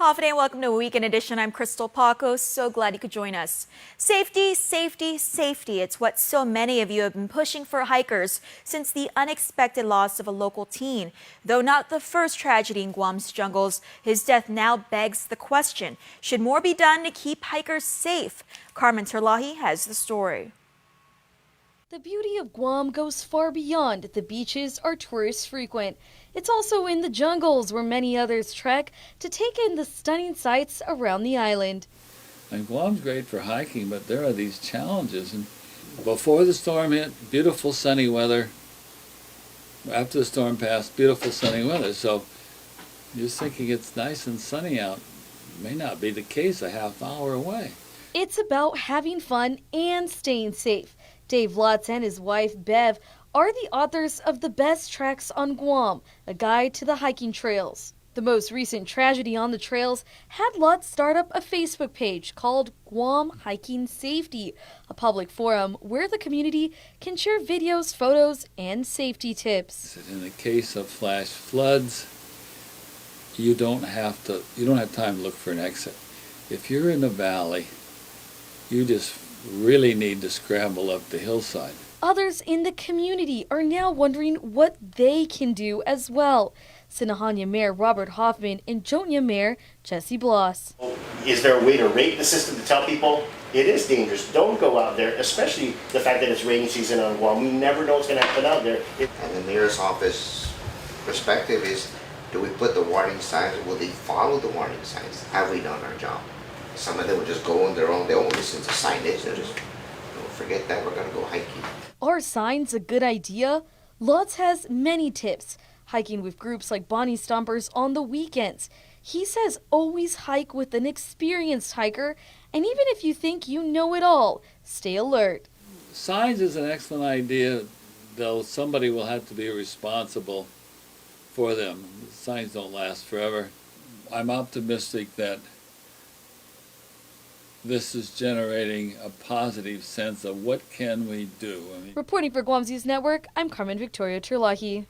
Hafide, welcome to Weekend Edition. I'm Crystal Paco. So glad you could join us. Safety, safety, safety. It's what so many of you have been pushing for hikers since the unexpected loss of a local teen. Though not the first tragedy in Guam's jungles, his death now begs the question, should more be done to keep hikers safe? Carmen Terlahi has the story. The beauty of Guam goes far beyond the beaches or tourists frequent. It's also in the jungles where many others trek to take in the stunning sights around the island. And Guam's great for hiking, but there are these challenges. And before the storm hit, beautiful sunny weather. After the storm passed, beautiful sunny weather. So just thinking it's nice and sunny out may not be the case a half hour away. It's about having fun and staying safe. Dave Lutz and his wife, Bev, are the authors of The Best Treks on Guam, a guide to the hiking trails. The most recent tragedy on the trails had Lutz start up a Facebook page called Guam Hiking Safety, a public forum where the community can share videos, photos, and safety tips. In the case of flash floods, you don't have time to look for an exit. If you're in the valley, you just really need to scramble up the hillside. Others in the community are now wondering what they can do as well. Sinahanya Mayor Robert Hoffman and Jonya Mayor Jesse Bloss. Is there a way to rate the system to tell people it is dangerous? Don't go out there, especially the fact that it's rainy season on Guam. We never know what's going to happen out there. And the mayor's office perspective is, do we put the warning signs, or will they follow the warning signs? Have we done our job? Some of them will just go on their own. They won't listen to signage. They'll just, forget that, we're going to go hiking. Are signs a good idea? Lutz has many tips. Hiking with groups like Bonnie Stompers on the weekends. He says always hike with an experienced hiker, and even if you think you know it all, stay alert. Signs is an excellent idea, though somebody will have to be responsible for them. Signs don't last forever. I'm optimistic that this is generating a positive sense of what can we do. Reporting for Guam's News Network, I'm Carmen Victoria Terlahi.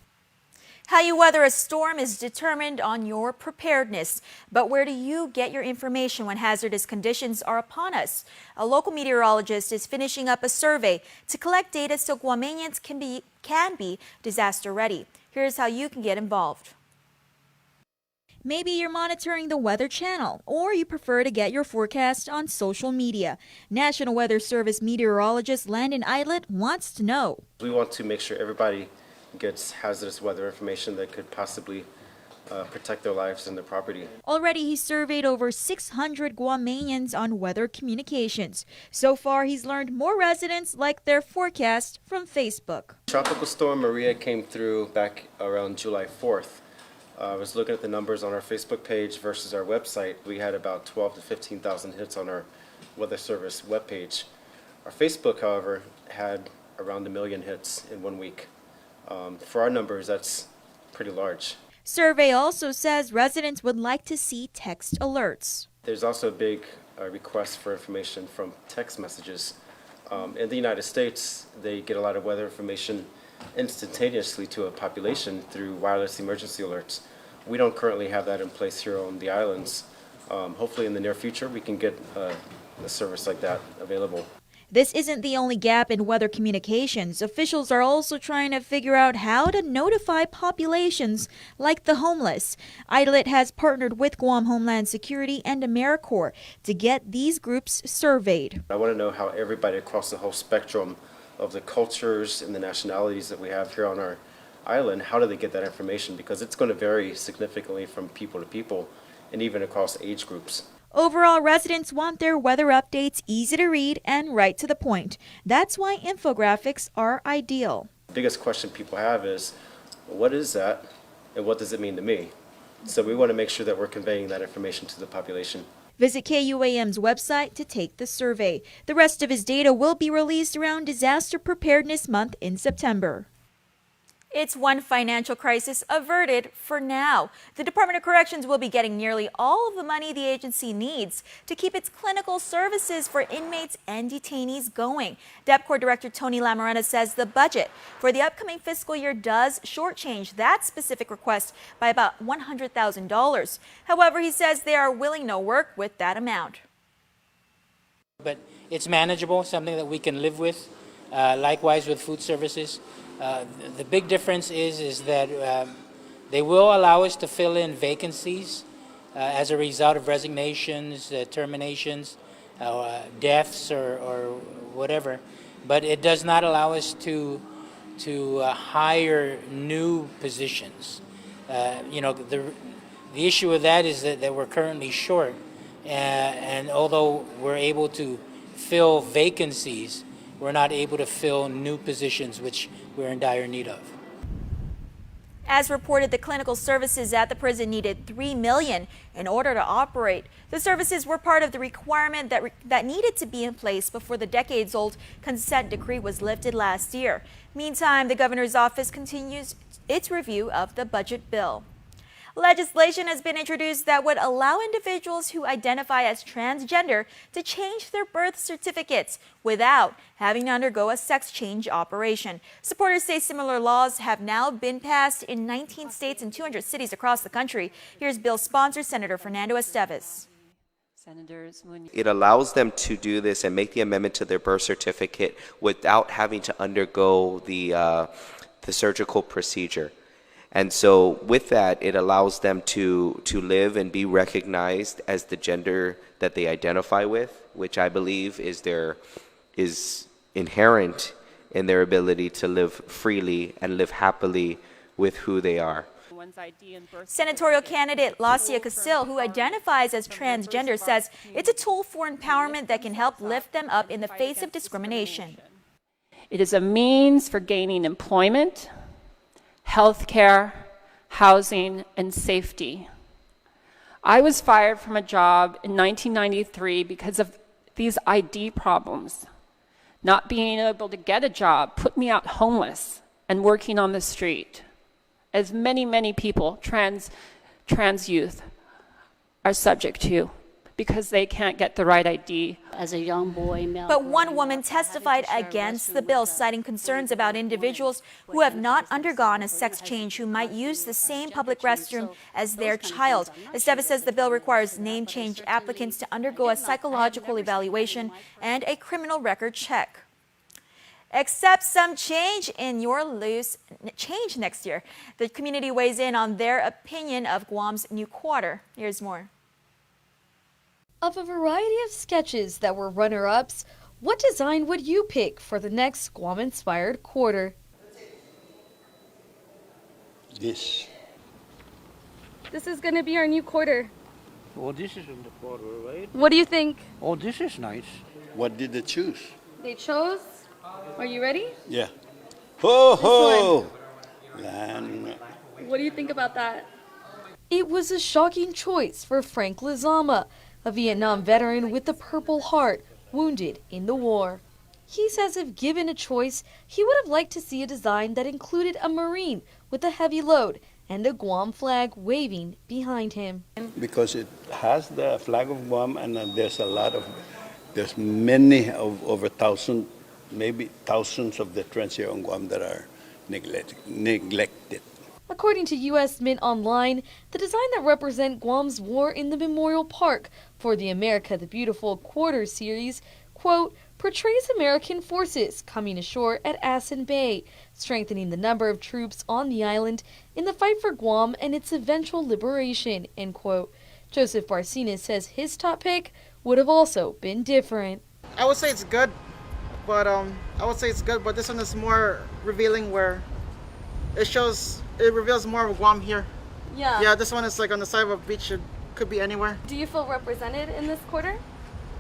How you weather a storm is determined on your preparedness. But where do you get your information when hazardous conditions are upon us? A local meteorologist is finishing up a survey to collect data so Guamanians can be disaster ready. Here's how you can get involved. Maybe you're monitoring the Weather Channel, or you prefer to get your forecast on social media. National Weather Service meteorologist Landon Eidlet wants to know. We want to make sure everybody gets hazardous weather information that could possibly protect their lives and their property. Already, he surveyed over 600 Guamanians on weather communications. So far, he's learned more residents like their forecast from Facebook. Tropical Storm Maria came through back around July 4th. I was looking at the numbers on our Facebook page versus our website. We had about 12 to 15,000 hits on our Weather Service webpage. Our Facebook, however, had around 1 million hits in 1 week. For our numbers, that's pretty large. Survey also says residents would like to see text alerts. There's also a big request for information from text messages. In the United States, they get a lot of weather information instantaneously to a population through wireless emergency alerts. We don't currently have that in place here on the islands. Hopefully in the near future we can get a service like that available. This isn't the only gap in weather communications. Officials are also trying to figure out how to notify populations like the homeless. Eidlet has partnered with Guam Homeland Security and AmeriCorps to get these groups surveyed. I want to know how everybody across the whole spectrum of the cultures and the nationalities that we have here on our island, how do they get that information? Because it's going to vary significantly from people to people and even across age groups. Overall, residents want their weather updates easy to read and right to the point. That's why infographics are ideal. The biggest question people have is, what is that and what does it mean to me? So we want to make sure that we're conveying that information to the population. Visit KUAM's website to take the survey. The rest of his data will be released around Disaster Preparedness Month in September. It's one financial crisis averted for now. The Department of Corrections will be getting nearly all of the money the agency needs to keep its clinical services for inmates and detainees going. DepCorp Director Tony Lamarena says the budget for the upcoming fiscal year does shortchange that specific request by about $100,000. However, he says they are willing to work with that amount. But it's manageable, something that we can live with. Likewise with food services. The big difference is that they will allow us to fill in vacancies as a result of resignations, terminations, deaths, or whatever. But it does not allow us to hire new positions. The issue with that is that we're currently short, and although we're able to fill vacancies, we're not able to fill new positions, which we're in dire need of. As reported, the clinical services at the prison needed $3 million in order to operate. The services were part of the requirement that needed to be in place before the decades-old consent decree was lifted last year. Meantime, the governor's office continues its review of the budget bill. Legislation has been introduced that would allow individuals who identify as transgender to change their birth certificates without having to undergo a sex change operation. Supporters say similar laws have now been passed in 19 states and 200 cities across the country. Here's bill's sponsor, Senator Fernando Esteves. It allows them to do this and make the amendment to their birth certificate without having to undergo the surgical procedure. And so with that, it allows them to live and be recognized as the gender that they identify with, which I believe is inherent in their ability to live freely and live happily with who they are. Senatorial candidate Lacia Casil, who identifies as transgender, says it's a tool for empowerment that can help lift them up in the face of discrimination. It is a means for gaining employment, healthcare, housing, and safety. I was fired from a job in 1993 because of these ID problems. Not being able to get a job put me out homeless and working on the street. As many, many people, trans youth, are subject to because they can't get the right ID. As a young boy, but one woman testified against the bill, citing concerns about individuals who have not undergone a sex change who might use the same public restroom as their child. Esteves says the bill requires name change applicants to undergo a psychological evaluation and a criminal record check. Accept some change in your loose change next year. The community weighs in on their opinion of Guam's new quarter. Here's more. Of a variety of sketches that were runner-ups, what design would you pick for the next Guam-inspired quarter? This. This is going to be our new quarter. Oh, this is in the quarter, right? What do you think? Oh, this is nice. What did they choose? They chose. Are you ready? Yeah. Ho ho! And what do you think about that? It was a shocking choice for Frank Lizama, a Vietnam veteran with the Purple Heart, wounded in the war. He says if given a choice, he would have liked to see a design that included a Marine with a heavy load and a Guam flag waving behind him. because it has the flag of Guam, and there's many of over 1,000, maybe thousands of veterans here on Guam that are neglected. According to U.S. Mint Online, the design that represents Guam's war in the Memorial Park for the America the Beautiful Quarter series, quote, portrays American forces coming ashore at Asin Bay, strengthening the number of troops on the island in the fight for Guam and its eventual liberation, end quote. Joseph Barcenas says his top pick would have also been different. I would say it's good, but this one is more revealing, where it reveals more of Guam here. Yeah, this one is like on the side of a beach. It could be anywhere. Do you feel represented in this quarter?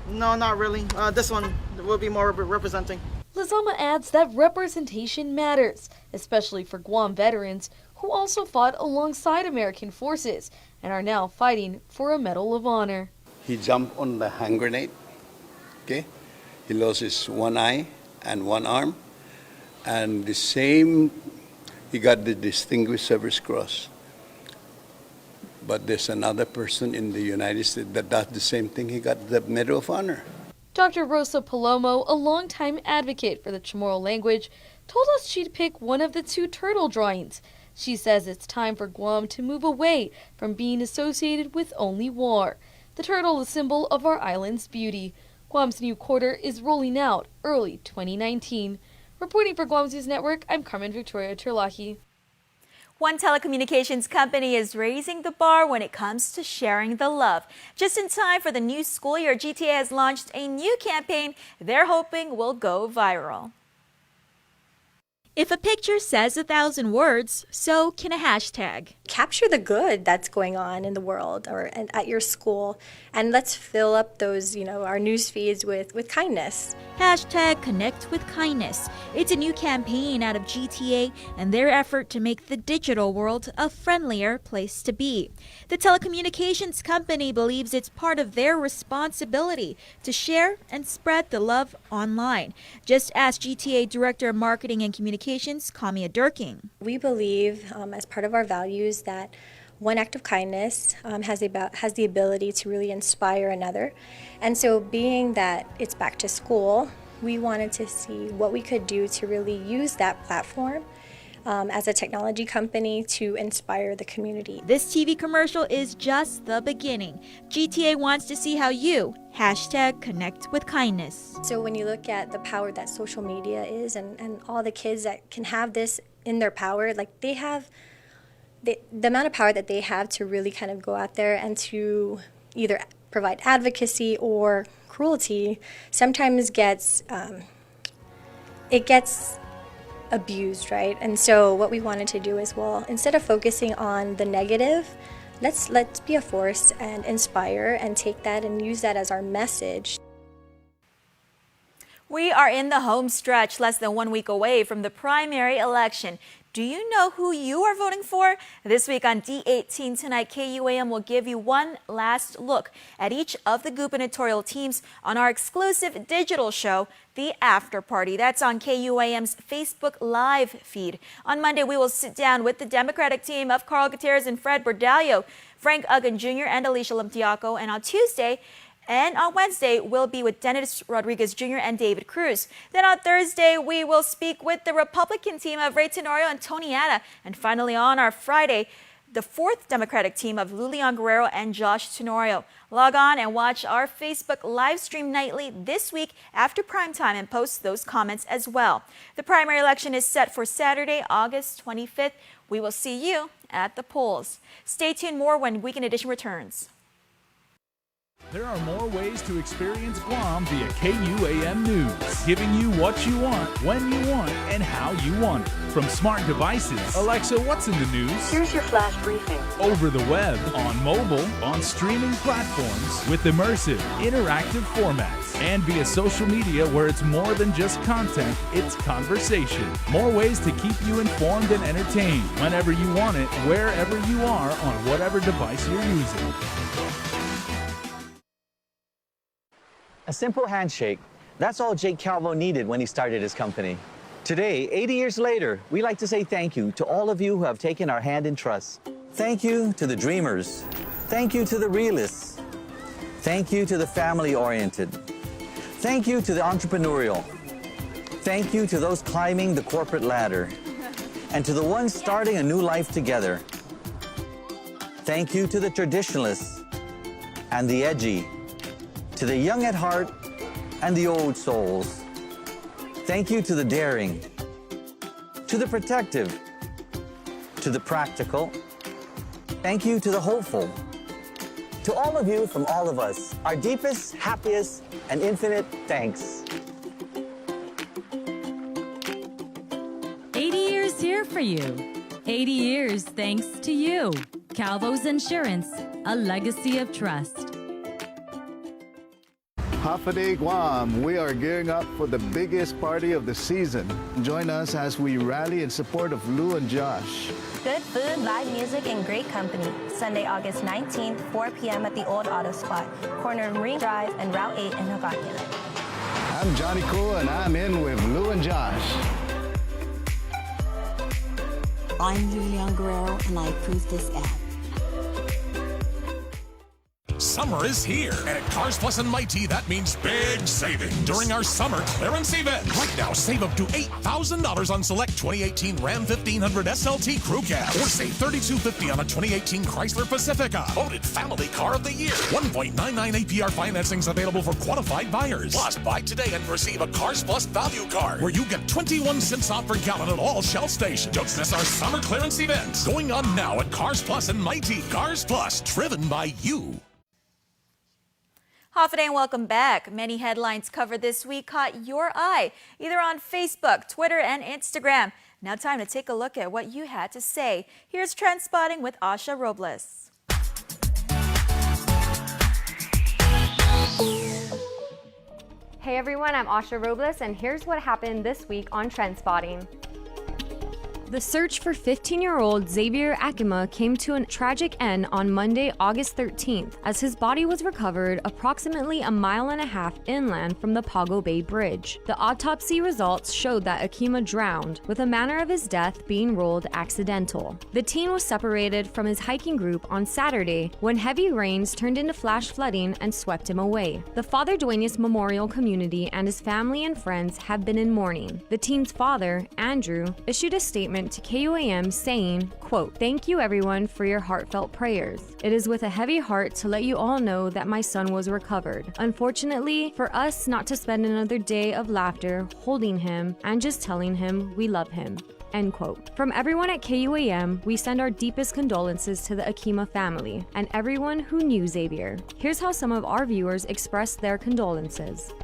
No, not really. This one will be more representing. Lizama adds that representation matters, especially for Guam veterans who also fought alongside American forces and are now fighting for a Medal of Honor. He jumped on the hand grenade, okay? He lost his one eye and one arm, and the same He got the Distinguished Service Cross. But there's another person in the United States that does the same thing. He got the Medal of Honor. Dr. Rosa Palomo, a longtime advocate for the Chamorro language, told us she'd pick one of the two turtle drawings. She says it's time for Guam to move away from being associated with only war. The turtle, a symbol of our island's beauty. Guam's new quarter is rolling out early 2019. Reporting for Guam's News Network, I'm Carmen Victoria Terlahi. One telecommunications company is raising the bar when it comes to sharing the love. Just in time for the new school year, GTA has launched a new campaign they're hoping will go viral. If a picture says 1,000 words, so can a hashtag. Capture the good that's going on in the world or at your school, and let's fill up those, our news feeds with kindness. Hashtag Connect with Kindness. It's a new campaign out of GTA and their effort to make the digital world a friendlier place to be. The telecommunications company believes it's part of their responsibility to share and spread the love online. Just ask GTA Director of Marketing and Communications, Kamia Durking. We believe, as part of our values, that one act of kindness has the ability to really inspire another. And so being that it's back to school, we wanted to see what we could do to really use that platform as a technology company to inspire the community. This TV commercial is just the beginning. GTA wants to see how you hashtag Connect with Kindness. So when you look at the power that social media is and all the kids that can have this in their power, like they have the amount of power that they have to really kind of go out there and to either provide advocacy or cruelty sometimes gets abused, right? And so what we wanted to do is, well, instead of focusing on the negative, let's be a force and inspire and take that and use that as our message. We are in the home stretch, less than 1 week away from the primary election. Do you know who you are voting for? This week on D18 Tonight, KUAM will give you one last look at each of the gubernatorial teams on our exclusive digital show, The After Party. That's on KUAM's Facebook Live feed. On Monday, we will sit down with the Democratic team of Carl Gutierrez and Fred Bordallo, Frank Uggan Jr. and Alicia Limtiaco. And on Tuesday, and on Wednesday, we'll be with Dennis Rodriguez Jr. and David Cruz. Then on Thursday, we will speak with the Republican team of Ray Tenorio and Tony Ana. And finally, on our Friday, the fourth Democratic team of Lulian Guerrero and Josh Tenorio. Log on and watch our Facebook live stream nightly this week after prime time and post those comments as well. The primary election is set for Saturday, August 25th. We will see you at the polls. Stay tuned, more when Weekend Edition returns. There are more ways to experience Guam via KUAM News, giving you what you want, when you want, and how you want it. From smart devices, Alexa, what's in the news? Here's your flash briefing. Over the web, on mobile, on streaming platforms, with immersive, interactive formats, and via social media where it's more than just content, it's conversation. More ways to keep you informed and entertained whenever you want it, wherever you are, on whatever device you're using. A simple handshake. That's all Jake Calvo needed when he started his company. Today, 80 years later, we like to say thank you to all of you who have taken our hand in trust. Thank you to the dreamers. Thank you to the realists. Thank you to the family-oriented. Thank you to the entrepreneurial. Thank you to those climbing the corporate ladder. And to the ones starting a new life together. Thank you to the traditionalists and the edgy. To the young at heart and the old souls. Thank you to the daring, to the protective, to the practical. Thank you to the hopeful. To all of you from all of us, our deepest, happiest, and infinite thanks. 80 years here for you. 80 years thanks to you. Calvo's Insurance, a legacy of trust. Hafaday Guam, we are gearing up for the biggest party of the season. Join us as we rally in support of Lou and Josh. Good food, live music, and great company. Sunday, August 19th, 4 p.m. at the Old Auto Spot, corner of Marine Drive and Route 8 in Hokkaido. I'm Johnny Cole and I'm in with Lou and Josh. I'm Lilian Guerrero, and I approve this ad. Summer is here, and at Cars Plus and Mighty, that means big savings during our summer clearance event. Right now, save up to $8,000 on select 2018 Ram 1500 SLT Crew Cab, or save $3,250 on a 2018 Chrysler Pacifica. Voted Family Car of the Year. 1.99 APR financing is available for qualified buyers. Plus, buy today and receive a Cars Plus value card, where you get 21 cents off per gallon at all Shell stations. Don't miss our summer clearance event, going on now at Cars Plus and Mighty. Cars Plus, driven by you. Hafide and welcome back. Many headlines covered this week caught your eye, either on Facebook, Twitter, and Instagram. Now time to take a look at what you had to say. Here's Trend Spotting with Asha Robles. Hey everyone, I'm Asha Robles, and here's what happened this week on Trend Spotting. The search for 15-year-old Xavier Akima came to a tragic end on Monday, August 13th, as his body was recovered approximately a mile and a half inland from the Pago Bay Bridge. The autopsy results showed that Akima drowned, with the manner of his death being ruled accidental. The teen was separated from his hiking group on Saturday when heavy rains turned into flash flooding and swept him away. The Father Duenas Memorial community and his family and friends have been in mourning. The teen's father, Andrew, issued a statement to KUAM saying, quote, "Thank you everyone for your heartfelt prayers. It is with a heavy heart to let you all know that my son was recovered. Unfortunately, for us not to spend another day of laughter holding him and just telling him we love him." End quote. From everyone at KUAM, we send our deepest condolences to the Akima family and everyone who knew Xavier. Here's how some of our viewers expressed their condolences.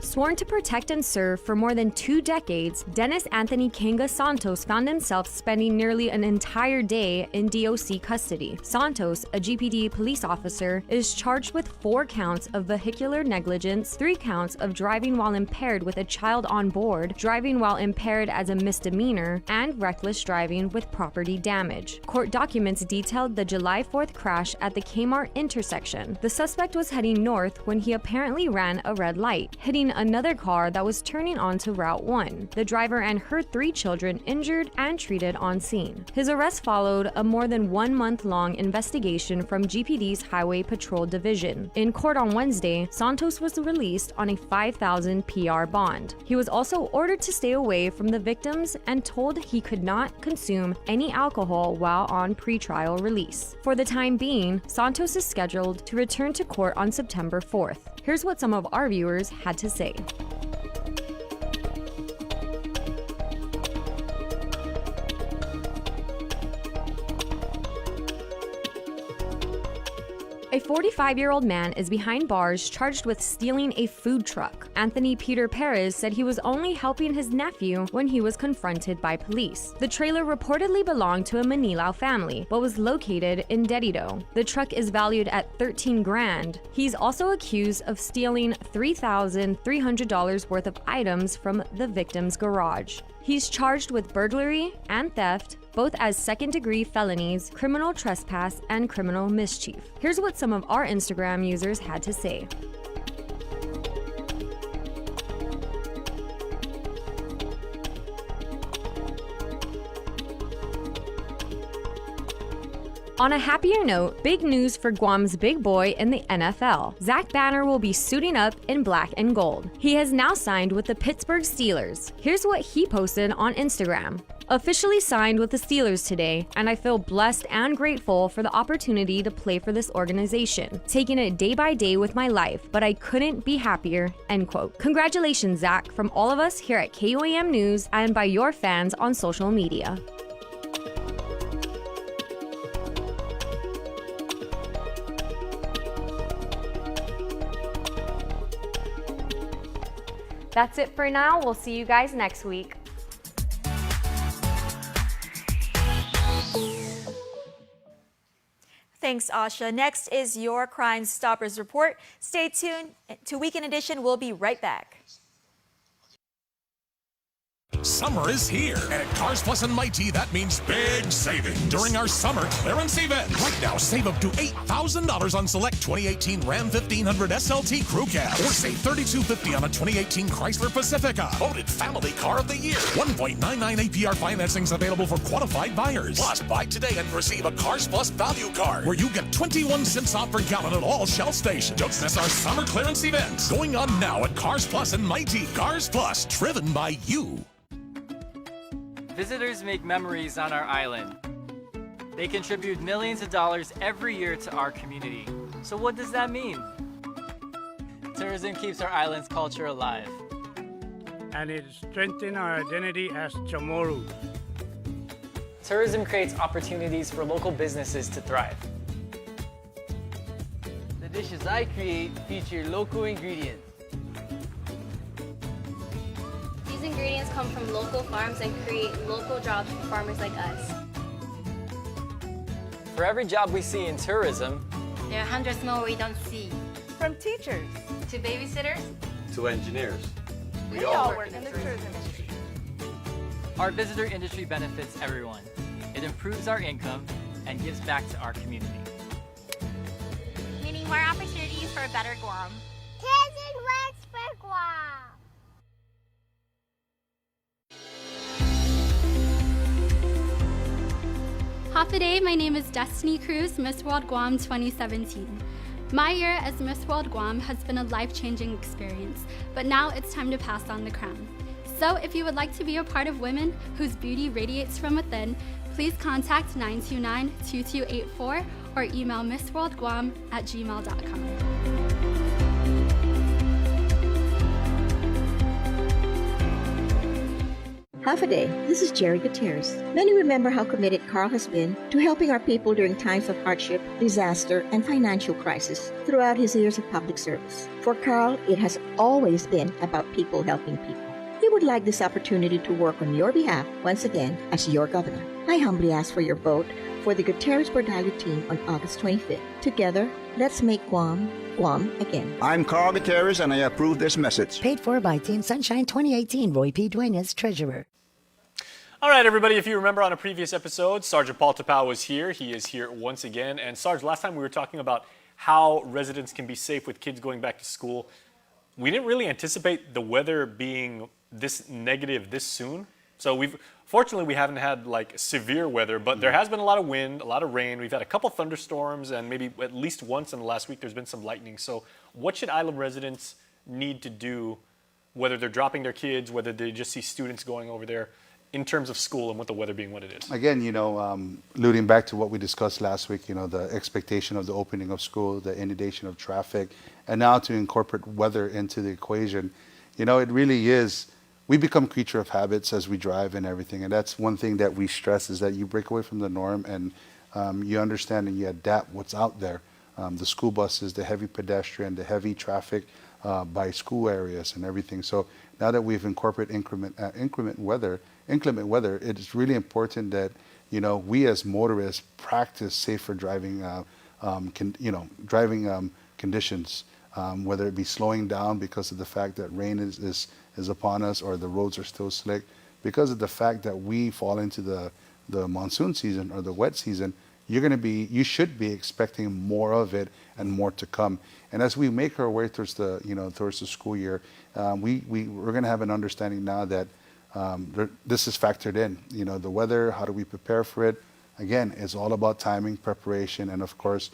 Sworn to protect and serve for more than 2 decades, Dennis Anthony Kenga Santos found himself spending nearly an entire day in DOC custody. Santos, a GPD police officer, is charged with 4 counts of vehicular negligence, 3 counts of driving while impaired with a child on board, driving while impaired as a misdemeanor, and reckless driving with property damage. Court documents detailed the July 4th crash at the Kmart intersection. The suspect was heading north when he apparently ran a red light, hitting another car that was turning onto Route 1. The driver and her 3 children injured and treated on scene. His arrest followed a more than 1-month-long investigation from GPD's Highway Patrol Division. In court on Wednesday, Santos was released on a $5,000 PR bond. He was also ordered to stay away from the victims and told he could not consume any alcohol while on pretrial release. For the time being, Santos is scheduled to return to court on September 4th. Here's what some of our viewers had to say. A 45-year-old man is behind bars charged with stealing a food truck. Anthony Peter Perez said he was only helping his nephew when he was confronted by police. The trailer reportedly belonged to a Manilao family, but was located in Dedido. The truck is valued at $13,000. He's also accused of stealing $3,300 worth of items from the victim's garage. He's charged with burglary and theft, both as second-degree felonies, criminal trespass, and criminal mischief. Here's what some of our Instagram users had to say. On a happier note, big news for Guam's big boy in the NFL. Zach Banner will be suiting up in black and gold. He has now signed with the Pittsburgh Steelers. Here's what he posted on Instagram. Officially signed with the Steelers today, and I feel blessed and grateful for the opportunity to play for this organization. Taking it day by day with my life, but I couldn't be happier, end quote. Congratulations, Zach, from all of us here at KUAM News and by your fans on social media. That's it for now. We'll see you guys next week. Thanks, Asha. Next is your Crime Stoppers report. Stay tuned to Weekend Edition. We'll be right back. Summer is here, and at Cars Plus and Mighty, that means big savings during our summer clearance event. Right now, save up to $8,000 on select 2018 Ram 1500 SLT Crew Cab, or save $3,250 on a 2018 Chrysler Pacifica, voted Family Car of the Year. 1.99 APR financing is available for qualified buyers. Plus, buy today and receive a Cars Plus value card, where you get 21 cents off per gallon at all Shell stations. Don't miss our summer clearance events going on now at Cars Plus and Mighty. Cars Plus, driven by you. Visitors make memories on our island. They contribute millions of dollars every year to our community. So what does that mean? Tourism keeps our island's culture alive. And it strengthens our identity as Chamorros. Tourism creates opportunities for local businesses to thrive. The dishes I create feature local ingredients. These ingredients come from local farms and create local jobs for farmers like us. For every job we see in tourism, there are hundreds more we don't see. From teachers to babysitters to engineers. We all work in the tourism industry. Our visitor industry benefits everyone. It improves our income and gives back to our community. Meaning more opportunities for a better Guam. Kids and works for Guam. Hafa Day, my name is Destiny Cruz, Miss World Guam 2017. My year as Miss World Guam has been a life-changing experience, but now it's time to pass on the crown. So if you would like to be a part of women whose beauty radiates from within, please contact 929-2284 or email missworldguam@gmail.com. Half a day. This is Jerry Gutierrez. Many remember how committed Carl has been to helping our people during times of hardship, disaster, and financial crisis throughout his years of public service. For Carl, it has always been about people helping people. He would like this opportunity to work on your behalf once again as your governor. I humbly ask for your vote for the Gutierrez-Bordallo team on August 25th. Together, let's make Guam, Guam again. I'm Carl Gutierrez, and I approve this message. Paid for by Team Sunshine 2018, Roy P. Duenas, Treasurer. All right, everybody, if you remember on a previous episode, Sergeant Paul Tapau was here. He is here once again. And Sarge, last time we were talking about how residents can be safe with kids going back to school. We didn't really anticipate the weather being this negative this soon. So fortunately, we haven't had like severe weather, but there has been a lot of wind, a lot of rain. We've had a couple thunderstorms, and maybe at least once in the last week there's been some lightning. So what should island residents need to do, whether they're dropping their kids, whether they just see students going over there, in terms of school and with the weather being what it is? Again, alluding back to what we discussed last week, the expectation of the opening of school, the inundation of traffic, and now to incorporate weather into the equation, it really is, we become creature of habits as we drive and everything. And that's one thing that we stress, is that you break away from the norm and you understand and you adapt what's out there. The school buses, the heavy pedestrian, the heavy traffic by school areas and everything. So now that we've incorporated inclement weather, it is really important that we as motorists practice safer driving, conditions, whether it be slowing down because of the fact that rain is upon us or the roads are still slick, because of the fact that we fall into the monsoon season or the wet season. You should be expecting more of it and more to come. And as we make our way towards the school year, we're going to have an understanding now that this is factored in. The weather, how do we prepare for it? Again, it's all about timing, preparation, and of course,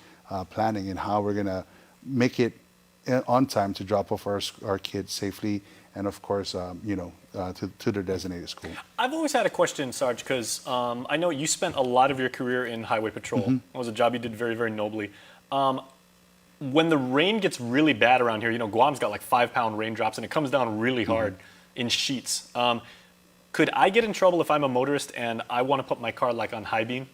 planning and how we're going to make it on time to drop off our kids safely and of course, to their designated school. I've always had a question, Sarge, because I know you spent a lot of your career in highway patrol. Mm-hmm. It was a job you did very, very nobly. When the rain gets really bad around here, Guam's got like 5-pound raindrops and it comes down really hard in sheets. Could I get in trouble if I'm a motorist and I want to put my car like on high beam?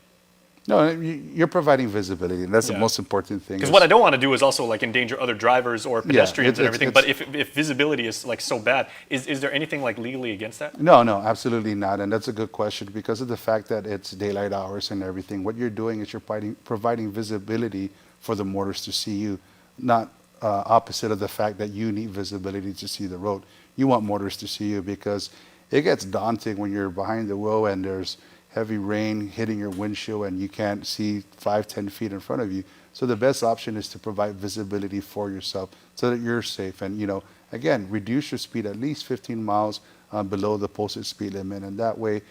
No, you're providing visibility, and that's the most important thing. Because what I don't want to do is also like endanger other drivers or pedestrians and everything. But if visibility is like so bad, is there anything like legally against that? No, absolutely not. And that's a good question because of the fact that it's daylight hours and everything. What you're doing is you're providing visibility for the motorists to see you, not opposite of the fact that you need visibility to see the road. You want motorists to see you because it gets daunting when you're behind the wheel and there's heavy rain hitting your windshield and you can't see 5-10 feet in front of you. So the best option is to provide visibility for yourself so that you're safe. And, you know, again, reduce your speed at least 15 miles below the posted speed limit. And that way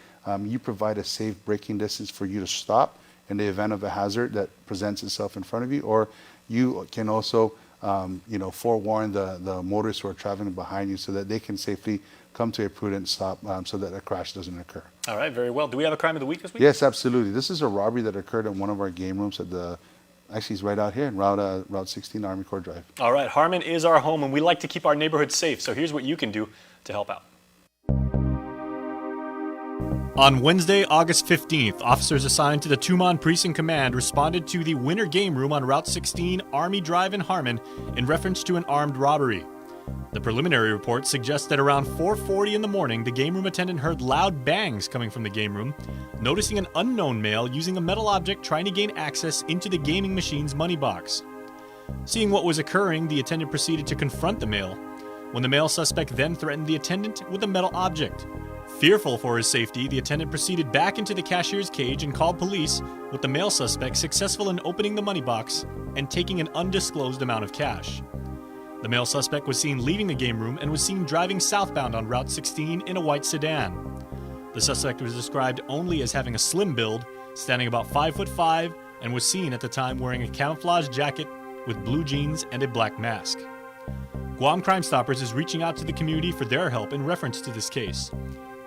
you provide a safe braking distance for you to stop in the event of a hazard that presents itself in front of you. Or you can also, you know, forewarn the motorists who are traveling behind you so that they can safely come to a prudent stop so that a crash doesn't occur. All right, very well. Do we have a crime of the week this week? Yes, absolutely. This is a robbery that occurred in one of our game rooms at the, actually it's right out here in Route 16 Army Corps Drive. All right, Harmon is our home and we like to keep our neighborhood safe. So here's what you can do to help out. On Wednesday, August 15th, officers assigned to the Tumon Precinct Command responded to the Winter Game Room on Route 16 Army Drive in Harmon in reference to an armed robbery. The preliminary report suggests that around 4:40 in the morning, the game room attendant heard loud bangs coming from the game room, noticing an unknown male using a metal object trying to gain access into the gaming machine's money box. Seeing what was occurring, the attendant proceeded to confront the male, when the male suspect then threatened the attendant with a metal object. Fearful for his safety, the attendant proceeded back into the cashier's cage and called police, with the male suspect successful in opening the money box and taking an undisclosed amount of cash. The male suspect was seen leaving the game room and was seen driving southbound on Route 16 in a white sedan. The suspect was described only as having a slim build, standing about 5'5", and was seen at the time wearing a camouflage jacket with blue jeans and a black mask. Guam Crime Stoppers is reaching out to the community for their help in reference to this case.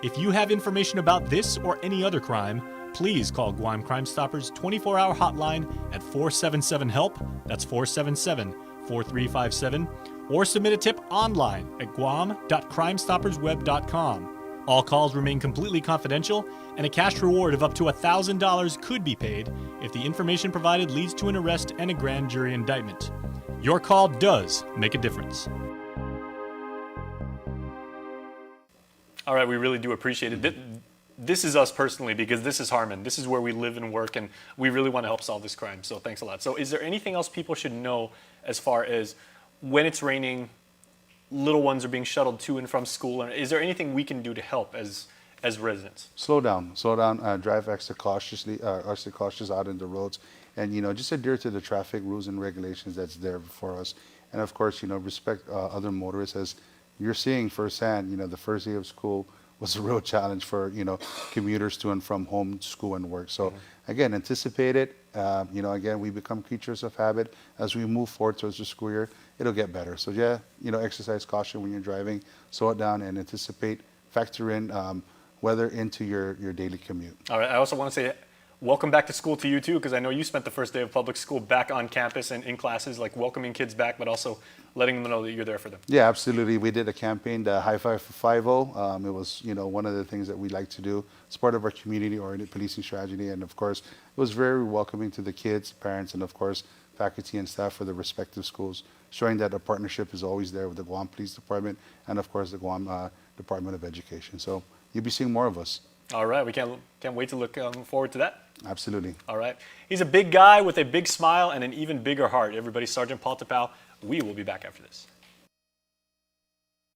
If you have information about this or any other crime, please call Guam Crime Stoppers 24-hour hotline at 477-HELP, that's 477-4357, or submit a tip online at guam.crimestoppersweb.com. All calls remain completely confidential, and a cash reward of up to $1,000 could be paid if the information provided leads to an arrest and a grand jury indictment. Your call does make a difference. All right, we really do appreciate it. This is us personally, because this is Harmon. This is where we live and work, and we really want to help solve this crime. So thanks a lot. So is there anything else people should know as far as when it's raining, little ones are being shuttled to and from school? And is there anything we can do to help as residents? Slow down, drive extra cautious out in the roads, and, you know, just adhere to the traffic rules and regulations that's there for us. And of course, you know, respect other motorists. As you're seeing firsthand, you know, the first day of school was a real challenge for, you know, commuters to and from home, school, and work. So again, anticipate it. You know, again, we become creatures of habit. As we move forward towards the school year, it'll get better. So yeah, you know, exercise caution when you're driving, slow it down, and anticipate, factor in weather into your daily commute. All right, I also want to say welcome back to school to you too, because I know you spent the first day of public school back on campus and in classes, like welcoming kids back, but also letting them know that you're there for them. Yeah, absolutely. We did a campaign, the High Five for 5-0. It was, you know, one of the things that we like to do. It's part of our community-oriented policing strategy, and of course, it was very welcoming to the kids, parents, and of course, faculty and staff for the respective schools, showing that a partnership is always there with the Guam Police Department and of course the Guam Department of Education. So you'll be seeing more of us. All right, we can't wait to look forward to that. Absolutely. All right. He's a big guy with a big smile and an even bigger heart. Everybody, Sergeant Paul Tapau. We will be back after this.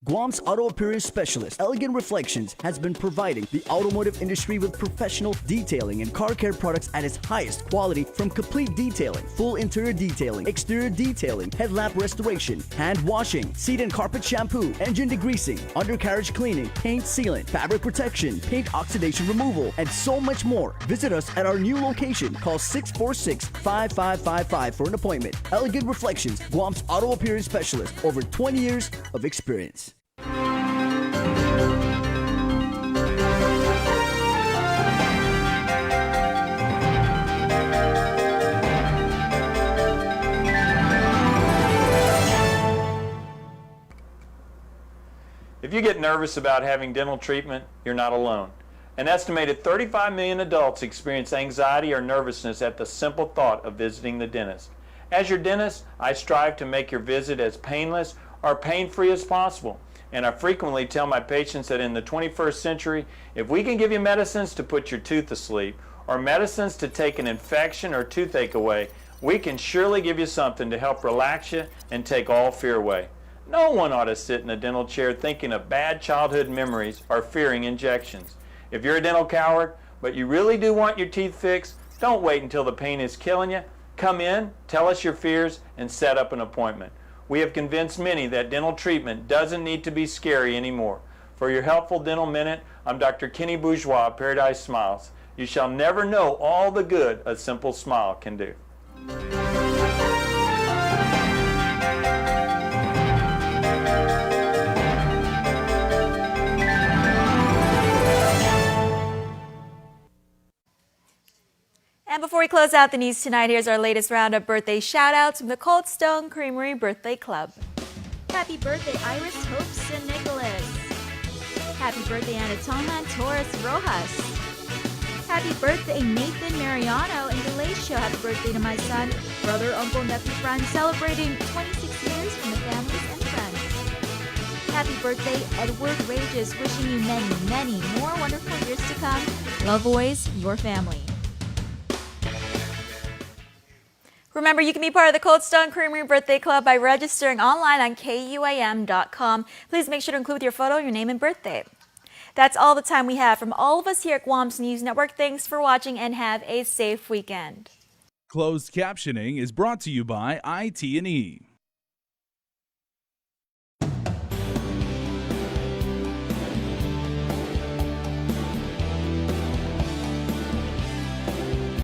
Guam's auto appearance specialist, Elegant Reflections, has been providing the automotive industry with professional detailing and car care products at its highest quality, from complete detailing, full interior detailing, exterior detailing, headlamp restoration, hand washing, seat and carpet shampoo, engine degreasing, undercarriage cleaning, paint sealant, fabric protection, paint oxidation removal, and so much more. Visit us at our new location. Call 646-5555 for an appointment. Elegant Reflections, Guam's auto appearance specialist, over 20 years of experience. If you get nervous about having dental treatment, you're not alone. An estimated 35 million adults experience anxiety or nervousness at the simple thought of visiting the dentist. As your dentist, I strive to make your visit as painless or pain-free as possible. And I frequently tell my patients that in the 21st century, if we can give you medicines to put your tooth to sleep, or medicines to take an infection or toothache away, we can surely give you something to help relax you and take all fear away. No one ought to sit in a dental chair thinking of bad childhood memories or fearing injections. If you're a dental coward, but you really do want your teeth fixed, don't wait until the pain is killing you. Come in, tell us your fears, and set up an appointment. We have convinced many that dental treatment doesn't need to be scary anymore. For your helpful dental minute, I'm Dr. Kenny Bourgeois of Paradise Smiles. You shall never know all the good a simple smile can do. And before we close out the news tonight, here's our latest round of birthday shout-outs from the Cold Stone Creamery Birthday Club. Happy birthday, Iris Hopes and Nicholas. Happy birthday, Anatoma Torres Rojas. Happy birthday, Nathan Mariano in Galatia. Happy birthday to my son, brother, uncle, nephew, friend, celebrating 26 years from the families and friends. Happy birthday, Edward Rages, wishing you many, many more wonderful years to come. Love always, your family. Remember, you can be part of the Cold Stone Creamery Birthday Club by registering online on KUAM.com. Please make sure to include your photo, your name, and birthday. That's all the time we have from all of us here at Guam's News Network. Thanks for watching and have a safe weekend. Closed captioning is brought to you by IT&E.